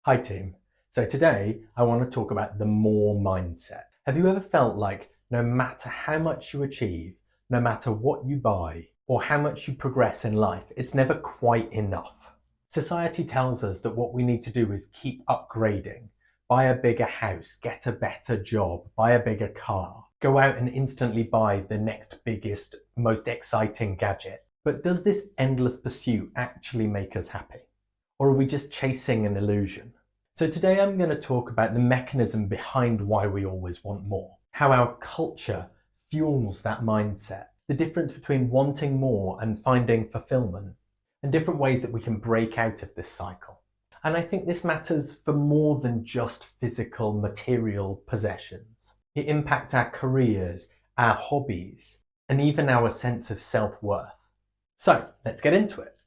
Hi team. So today I want to talk about the more mindset. Have you ever felt like no matter how much you achieve, no matter what you buy, or how much you progress in life, it's never quite enough? Society tells us that what we need to do is keep upgrading, buy a bigger house, get a better job, buy a bigger car, go out and instantly buy the next biggest, most exciting gadget. But does this endless pursuit actually make us happy? Or are we just chasing an illusion? So today I'm going to talk about the mechanism behind why we always want more, how our culture fuels that mindset, the difference between wanting more and finding fulfillment, and different ways that we can break out of this cycle. And I think this matters for more than just physical material possessions. It impacts our careers, our hobbies, and even our sense of self-worth. So let's get into it.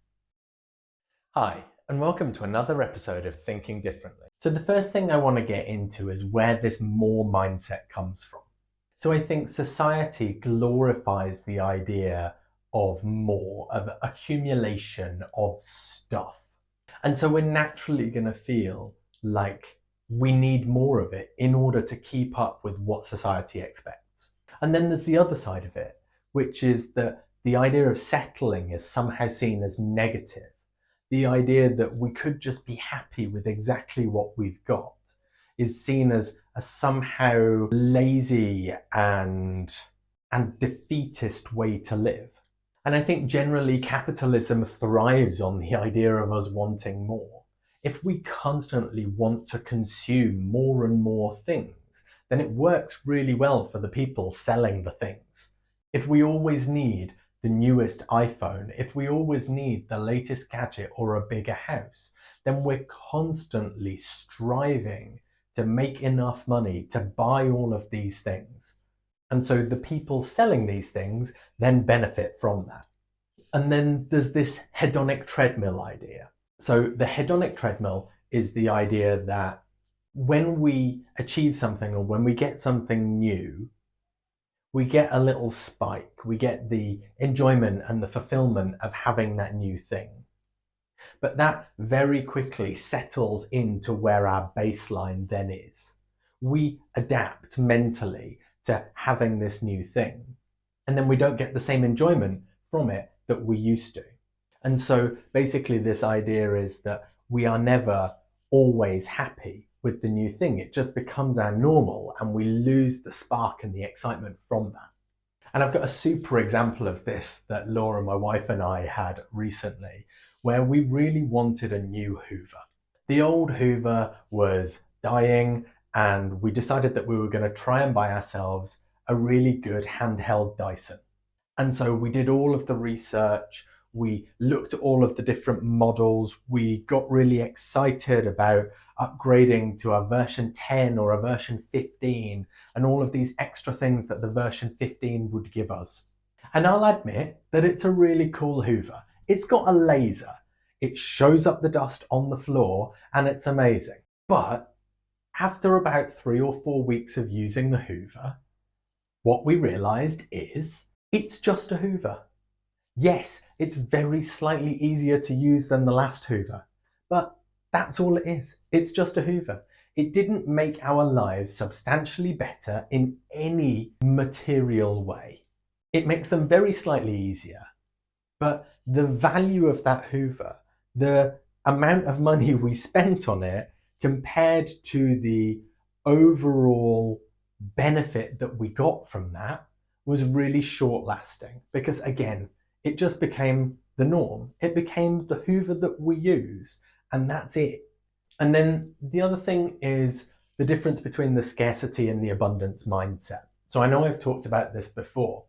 Hi, and welcome to another episode of Thinking Differently. So the first thing I want to get into is where this more mindset comes from. So I think society glorifies the idea of more, of accumulation of stuff. And so we're naturally going to feel like we need more of it in order to keep up with what society expects. And then there's the other side of it, which is that the idea of settling is somehow seen as negative. The idea that we could just be happy with exactly what we've got is seen as a somehow lazy and defeatist way to live. And I think generally capitalism thrives on the idea of us wanting more. If we constantly want to consume more and more things, then it works really well for the people selling the things. If we always need the newest iPhone, if we always need the latest gadget or a bigger house, then we're constantly striving to make enough money to buy all of these things. And so the people selling these things then benefit from that. And then there's this hedonic treadmill idea. So the hedonic treadmill is the idea that when we achieve something or when we get something new, we get a little spike. We get the enjoyment and the fulfillment of having that new thing. But that very quickly settles into where our baseline then is. We adapt mentally to having this new thing, and then we don't get the same enjoyment from it that we used to. And so basically this idea is that we are never always happy with the new thing. It just becomes our normal and we lose the spark and the excitement from that. And I've got a super example of this that Laura, my wife, and I had recently, where we really wanted a new Hoover. The old Hoover was dying and we decided that we were going to try and buy ourselves a really good handheld Dyson. And so we did all of the research, we looked at all of the different models, we got really excited about upgrading to a version 10 or a version 15 and all of these extra things that the version 15 would give us. And I'll admit that it's a really cool Hoover. It's got a laser, it shows up the dust on the floor, and it's amazing. But after about 3 or 4 weeks of using the Hoover, what we realized is it's just a Hoover. Yes, it's very slightly easier to use than the last Hoover, but that's all it is. It's just a Hoover. It didn't make our lives substantially better in any material way. It makes them very slightly easier, but the value of that Hoover, the amount of money we spent on it compared to the overall benefit that we got from that was really short lasting, because again, it just became the norm. It became the Hoover that we use, and that's it. And then the other thing is the difference between the scarcity and the abundance mindset. So I know I've talked about this before,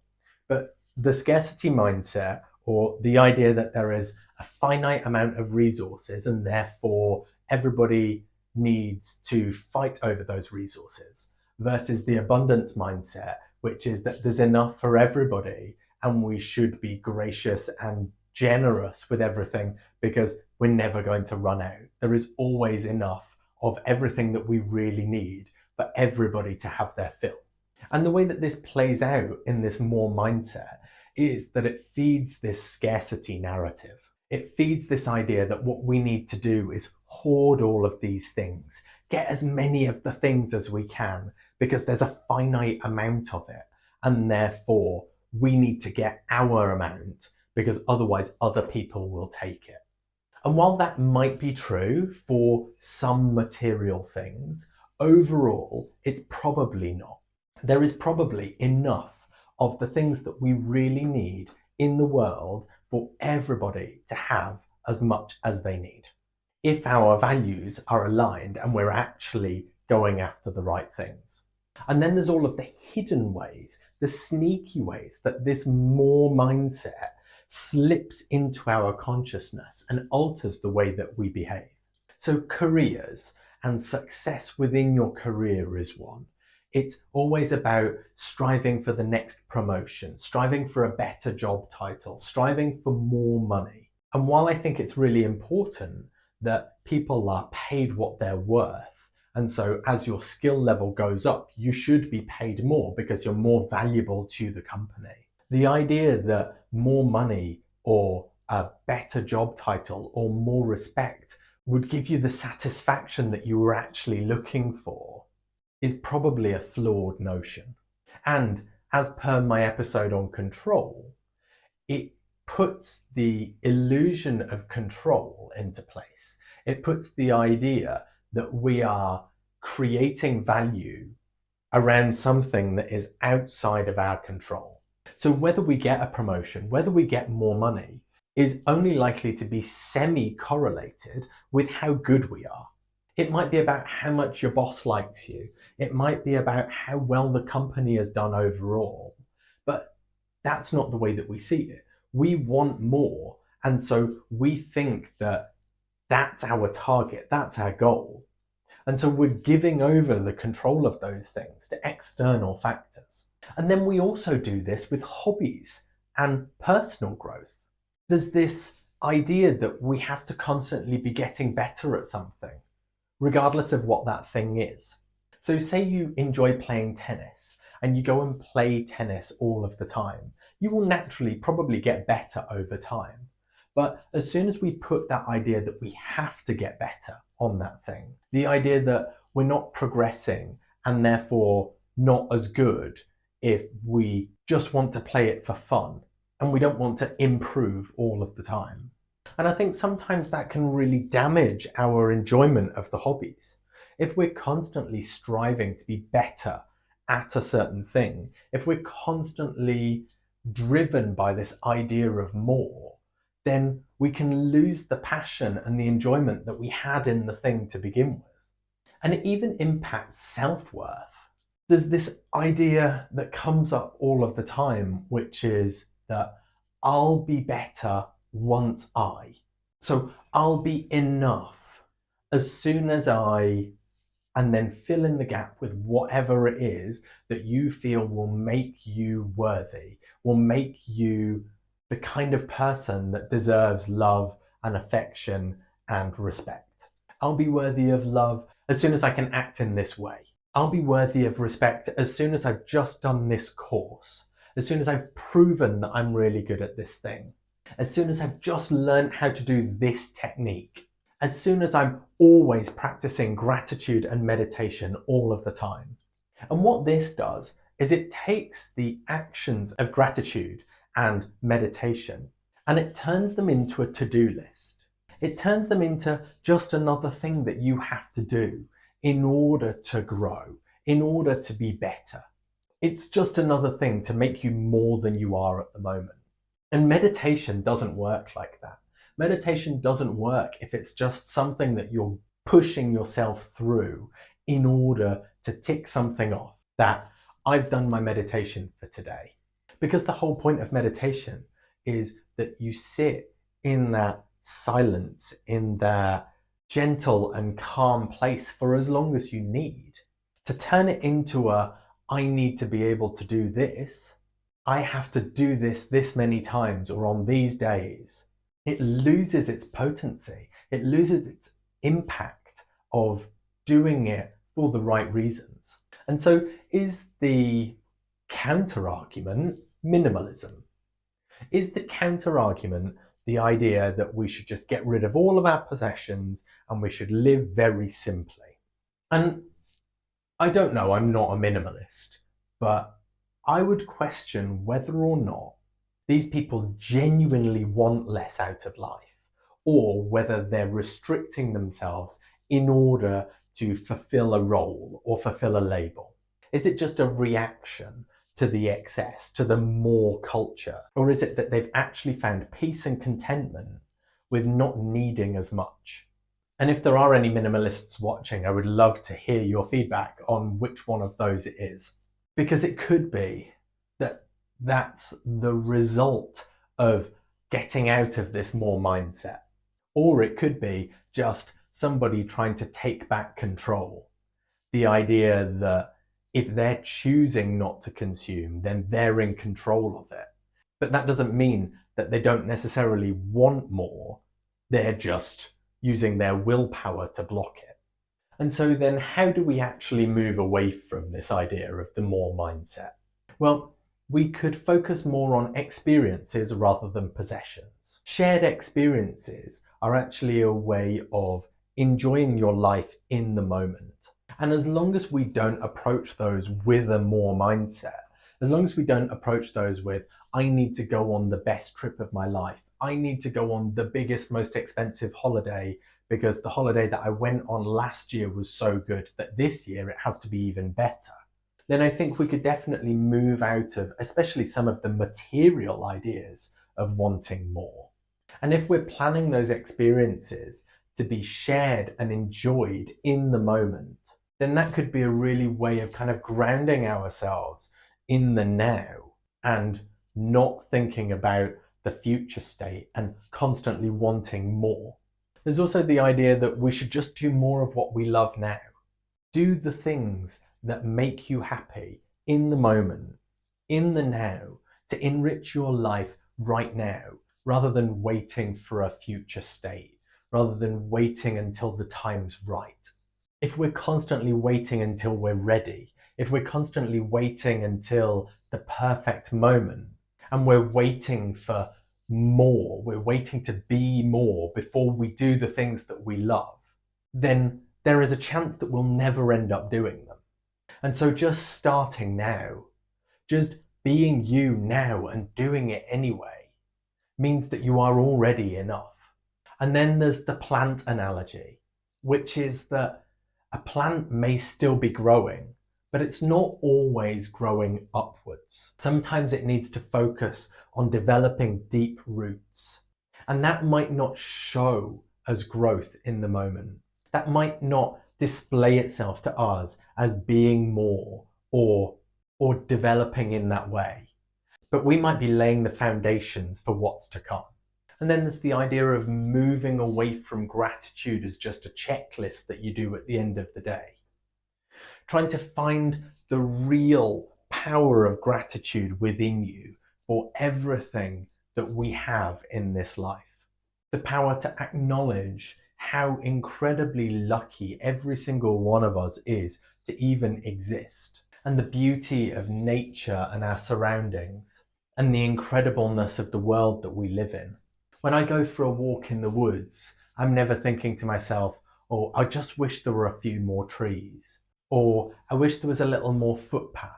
but the scarcity mindset, or the idea that there is a finite amount of resources and therefore everybody needs to fight over those resources, versus the abundance mindset, which is that there's enough for everybody and we should be gracious and generous with everything because we're never going to run out. There is always enough of everything that we really need for everybody to have their fill. And the way that this plays out in this more mindset is that it feeds this scarcity narrative. It feeds this idea that what we need to do is hoard all of these things, get as many of the things as we can, because there's a finite amount of it, and therefore we need to get our amount because otherwise other people will take it. And while that might be true for some material things, overall, it's probably not. There is probably enough of the things that we really need in the world for everybody to have as much as they need, if our values are aligned and we're actually going after the right things. And then there's all of the hidden ways, the sneaky ways that this more mindset slips into our consciousness and alters the way that we behave. So careers and success within your career is one. It's always about striving for the next promotion, striving for a better job title, striving for more money. And while I think it's really important that people are paid what they're worth, and so as your skill level goes up, you should be paid more because you're more valuable to the company. The idea that more money or a better job title or more respect would give you the satisfaction that you were actually looking for is probably a flawed notion. And as per my episode on control, it puts the illusion of control into place. It puts the idea that we are creating value around something that is outside of our control. So whether we get a promotion, whether we get more money, is only likely to be semi-correlated with how good we are. It might be about how much your boss likes you. It might be about how well the company has done overall. But that's not the way that we see it. We want more. And so we think that that's our target, that's our goal. And so we're giving over the control of those things to external factors. And then we also do this with hobbies and personal growth. There's this idea that we have to constantly be getting better at something, regardless of what that thing is. So say you enjoy playing tennis and you go and play tennis all of the time. You will naturally probably get better over time. But as soon as we put that idea that we have to get better on that thing, the idea that we're not progressing and therefore not as good if we just want to play it for fun and we don't want to improve all of the time. And I think sometimes that can really damage our enjoyment of the hobbies. If we're constantly striving to be better at a certain thing, if we're constantly driven by this idea of more, then we can lose the passion and the enjoyment that we had in the thing to begin with. And it even impacts self-worth. There's this idea that comes up all of the time, which is that I'll be better once I. So I'll be enough as soon as I, and then fill in the gap with whatever it is that you feel will make you worthy, will make you the kind of person that deserves love and affection and respect. I'll be worthy of love as soon as I can act in this way. I'll be worthy of respect as soon as I've just done this course, as soon as I've proven that I'm really good at this thing, as soon as I've just learned how to do this technique, as soon as I'm always practicing gratitude and meditation all of the time. And what this does is it takes the actions of gratitude and meditation and it turns them into a to-do list. It turns them into just another thing that you have to do in order to grow, in order to be better. It's just another thing to make you more than you are at the moment. And meditation doesn't work like that. Meditation doesn't work if it's just something that you're pushing yourself through in order to tick something off, that I've done my meditation for today. Because the whole point of meditation is that you sit in that silence, in that gentle and calm place for as long as you need. To turn it into I need to be able to do this, I have to do this many times or on these days, it loses its potency. It loses its impact of doing it for the right reasons. And so is the counter argument minimalism? Is the counter argument The idea that we should just get rid of all of our possessions and we should live very simply. And I don't know, I'm not a minimalist, but I would question whether or not these people genuinely want less out of life, or whether they're restricting themselves in order to fulfill a role or fulfill a label. Is it just a reaction to the excess, to the more culture? Or is it that they've actually found peace and contentment with not needing as much? And if there are any minimalists watching, I would love to hear your feedback on which one of those it is. Because it could be that that's the result of getting out of this more mindset. Or it could be just somebody trying to take back control. The idea that if they're choosing not to consume, then they're in control of it. But that doesn't mean that they don't necessarily want more. They're just using their willpower to block it. And so then how do we actually move away from this idea of the more mindset? Well, we could focus more on experiences rather than possessions. Shared experiences are actually a way of enjoying your life in the moment. And as long as we don't approach those with a more mindset, as long as we don't approach those with, I need to go on the best trip of my life, I need to go on the biggest, most expensive holiday because the holiday that I went on last year was so good that this year it has to be even better, then I think we could definitely move out of, especially some of the material ideas of wanting more. And if we're planning those experiences to be shared and enjoyed in the moment, then that could be a really way of kind of grounding ourselves in the now and not thinking about the future state and constantly wanting more. There's also the idea that we should just do more of what we love now. Do the things that make you happy in the moment, in the now, to enrich your life right now, rather than waiting for a future state, rather than waiting until the time's right. If we're constantly waiting until we're ready, if we're constantly waiting until the perfect moment, and we're waiting for more, we're waiting to be more before we do the things that we love, then there is a chance that we'll never end up doing them. And so just starting now, just being you now and doing it anyway, means that you are already enough. And then there's the plant analogy, which is that a plant may still be growing, but it's not always growing upwards. Sometimes it needs to focus on developing deep roots. And that might not show as growth in the moment. That might not display itself to us as being more or developing in that way. But we might be laying the foundations for what's to come. And then there's the idea of moving away from gratitude as just a checklist that you do at the end of the day. Trying to find the real power of gratitude within you for everything that we have in this life. The power to acknowledge how incredibly lucky every single one of us is to even exist, and the beauty of nature and our surroundings, and the incredibleness of the world that we live in. When I go for a walk in the woods, I'm never thinking to myself, oh, I just wish there were a few more trees, or I wish there was a little more footpath.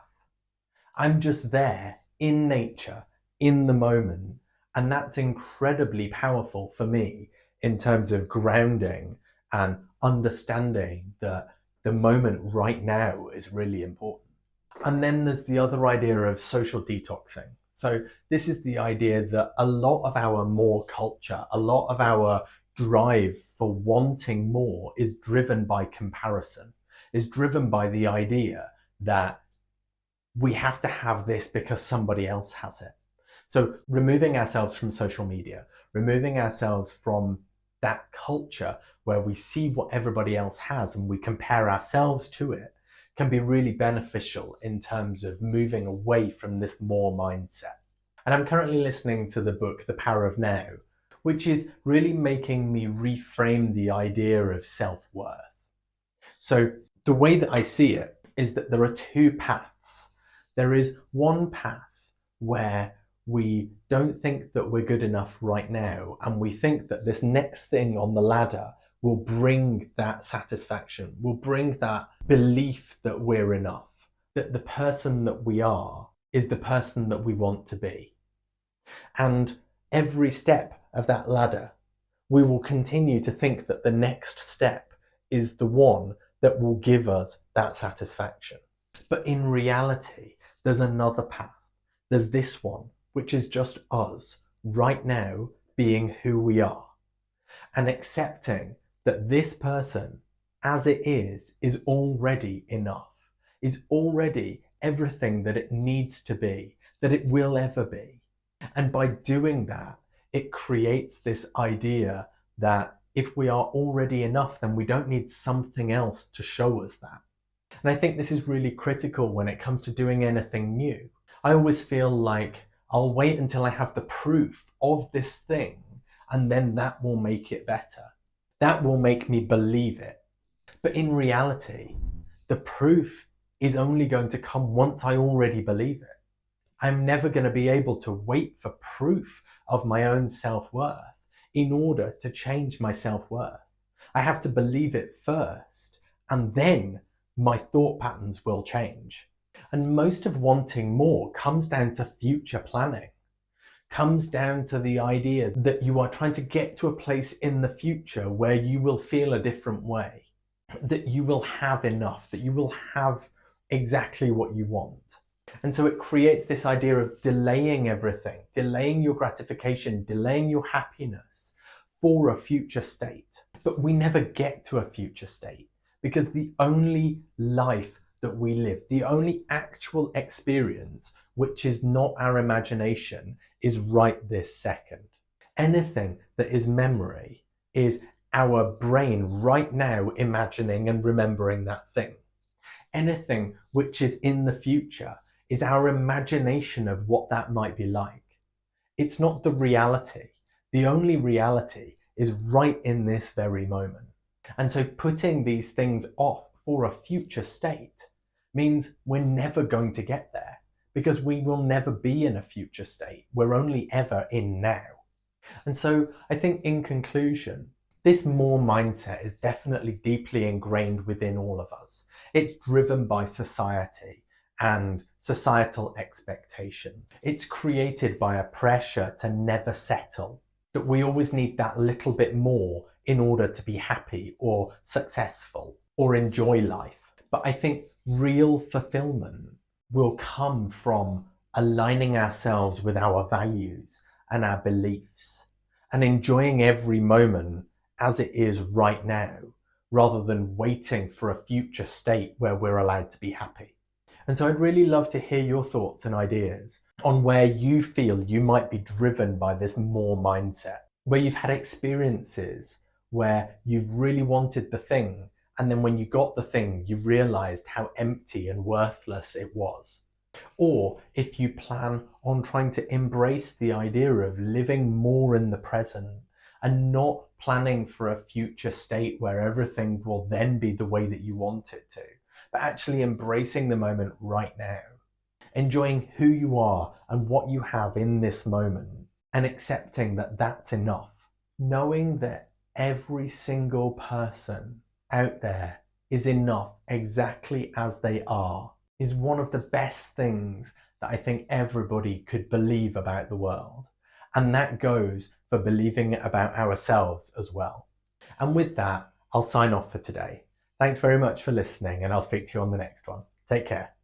I'm just there in nature, in the moment, and that's incredibly powerful for me in terms of grounding and understanding that the moment right now is really important. And then there's the other idea of social detoxing. So this is the idea that a lot of our more culture, a lot of our drive for wanting more is driven by comparison, is driven by the idea that we have to have this because somebody else has it. So removing ourselves from social media, removing ourselves from that culture where we see what everybody else has and we compare ourselves to it, can be really beneficial in terms of moving away from this more mindset. And I'm currently listening to the book, The Power of Now, which is really making me reframe the idea of self-worth. So the way that I see it is that there are two paths. There is one path where we don't think that we're good enough right now, and we think that this next thing on the ladder will bring that satisfaction, will bring that belief that we're enough, that the person that we are is the person that we want to be. And every step of that ladder, we will continue to think that the next step is the one that will give us that satisfaction. But in reality, there's another path. There's this one, which is just us right now being who we are and accepting that this person, as it is already enough, is already everything that it needs to be, that it will ever be. And by doing that, it creates this idea that if we are already enough, then we don't need something else to show us that. And I think this is really critical when it comes to doing anything new. I always feel like I'll wait until I have the proof of this thing, and then that will make it better. That will make me believe it. But in reality, the proof is only going to come once I already believe it. I'm never going to be able to wait for proof of my own self-worth in order to change my self-worth. I have to believe it first, and then my thought patterns will change. And most of wanting more comes down to future planning, comes down to the idea that you are trying to get to a place in the future where you will feel a different way, that you will have enough, that you will have exactly what you want. And so it creates this idea of delaying everything, delaying your gratification, delaying your happiness for a future state. But we never get to a future state, because the only life that we live, the only actual experience, which is not our imagination, is right this second. Anything that is memory is our brain right now imagining and remembering that thing. Anything which is in the future is our imagination of what that might be like. It's not the reality. The only reality is right in this very moment. And so putting these things off for a future state means we're never going to get there, because we will never be in a future state. We're only ever in now. And so I think in conclusion, this more mindset is definitely deeply ingrained within all of us. It's driven by society and societal expectations. It's created by a pressure to never settle, that we always need that little bit more in order to be happy or successful or enjoy life. But I think real fulfillment will come from aligning ourselves with our values and our beliefs and enjoying every moment as it is right now, rather than waiting for a future state where we're allowed to be happy. And so I'd really love to hear your thoughts and ideas on where you feel you might be driven by this more mindset, where you've had experiences where you've really wanted the thing, and then when you got the thing, you realized how empty and worthless it was. Or if you plan on trying to embrace the idea of living more in the present and not planning for a future state where everything will then be the way that you want it to, but actually embracing the moment right now, enjoying who you are and what you have in this moment, and accepting that that's enough. Knowing that every single person out there is enough exactly as they are is one of the best things that I think everybody could believe about the world. And that goes for believing it about ourselves as well. And with that, I'll sign off for today. Thanks very much for listening, and I'll speak to you on the next one. Take care.